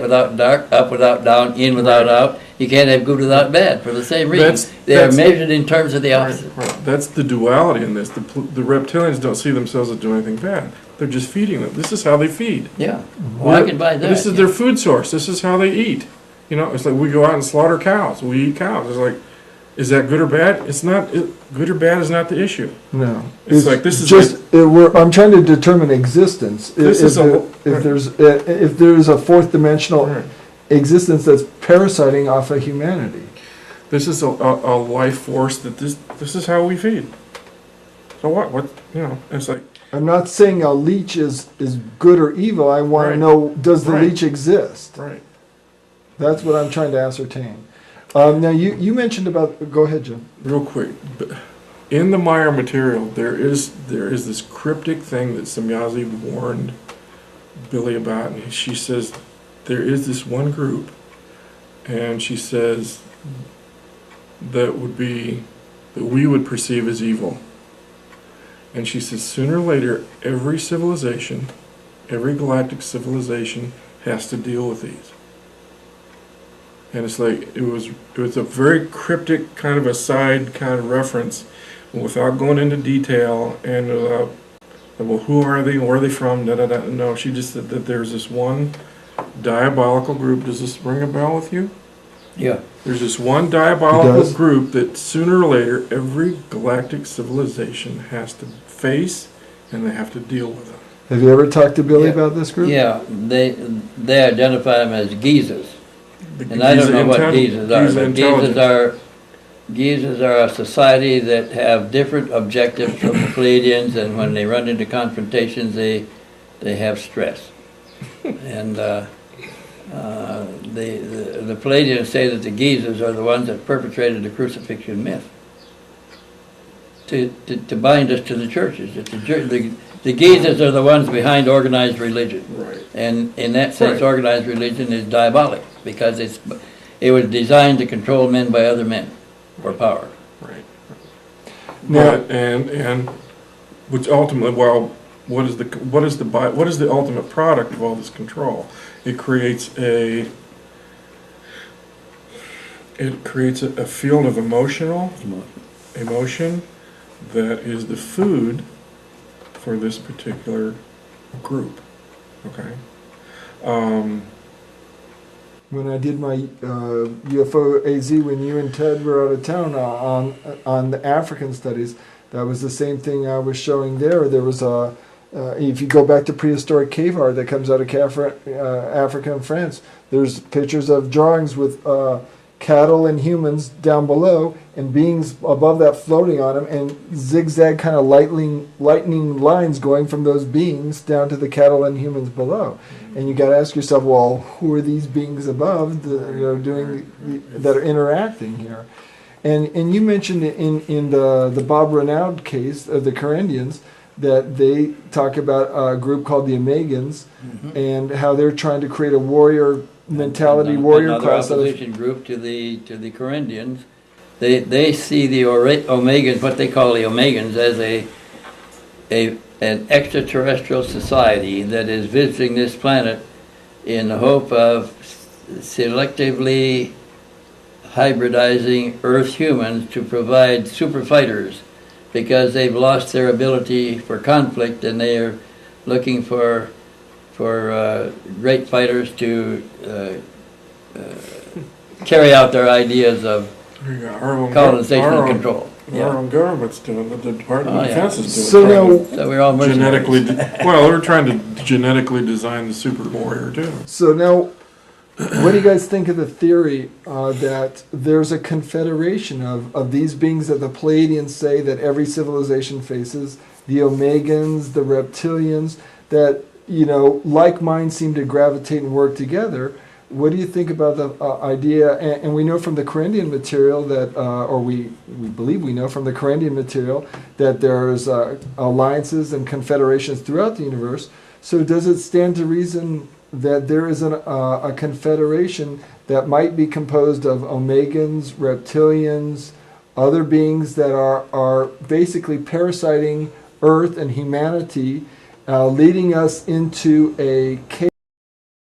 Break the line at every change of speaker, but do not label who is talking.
without dark, up without down, in without out. You can't have good without bad for the same reason.
That's-
They are
that's-
measured in terms of the opposite.
Right. That's the duality in this. The reptilians don't see themselves as doing anything bad. They're just feeding them. This is how they feed.
Yeah, well, I can buy that.
This is
yeah.
their food source. This is how they eat. You know, it's like we go out and slaughter cows. We eat cows. It's like, is that good or bad? It's not. Good or bad is not the issue.
No.
It's like this is
just, I'm trying to determine existence.
This is
if there's a fourth dimensional
Right.
existence that's parasiting off of humanity.
This is a life force that this is how we feed. So what you know? It's like
I'm not saying a leech is good or evil. I want
Right.
to know, does the
Right.
leech exist?
right.
That's what I'm trying to ascertain. Now, you mentioned about, go ahead, Jim.
Real quick, in the Meyer material, there is this cryptic thing that Semyazi warned Billy about, and she says there is this one group, and she says that we would perceive as evil. And she says sooner or later, every civilization, every galactic civilization has to deal with these. And it's like, it was a very cryptic kind of a side kind of reference, without going into detail, and well, who are they, where are they from, da-da-da. No, she just said that there's this one diabolical group. Does this ring a bell with you?
Yeah.
There's this one diabolical group that sooner or later every galactic civilization has to face, and they have to deal with them.
Have you ever talked to Billy
Yeah.
about this group?
Yeah, they identify them as geezers.
The
And I don't know what
Giza
geezers are, but
intelligence.
geezers are a society that have different objectives from the Pleiadians, and when they run into confrontations, they have stress. And the Pleiadians say that the geezers are the ones that perpetrated the crucifixion myth to bind us to the churches. The geezers are the ones behind organized religion.
Right.
And in that sense,
Right.
organized religion is diabolic, because it was designed to control men by other men for power.
Right.
Now-
But, and which ultimately, well, what is the ultimate product of all this control? It creates a field of emotion that is the food for this particular group. Okay.
When I did my UFO AZ, when you and Ted were out of town on the African studies, that was the same thing I was showing there. There was if you go back to prehistoric cave art that comes out of Africa and France, there's pictures of drawings with cattle and humans down below, and beings above that floating on them, and zigzag kind of lightning lines going from those beings down to the cattle and humans below. And you got to ask yourself, well, who are these beings above that are interacting here? And you mentioned in the Bob Renaud case of the Corindians that they talk about a group called the Omegans, and how they're trying to create a warrior mentality, warrior
another
class.
opposition group to the Corindians. They see the Omegans, what they call the Omegans, as an extraterrestrial society that is visiting this planet in the hope of selectively hybridizing Earth humans to provide super fighters, because they've lost their ability for conflict, and they are looking for great fighters to carry out their ideas of colonization and control.
Our own government's doing it. The Department of Defense is doing
So
it.
now,
So we're all mercenaries.
They're trying to genetically design the super warrior too.
So now, what do you guys think of the theory that there's a confederation of these beings that the Pleiadians say that every civilization faces, the Omegans, the reptilians, that, like minds seem to gravitate and work together? What do you think about the idea, and we know from the Corindian material that, or we believe we know from the Corindian material, that there's alliances and confederations throughout the universe. So does it stand to reason that there is a confederation that might be composed of Omegans, reptilians, other beings that are basically parasiting Earth and humanity, leading us into a chaos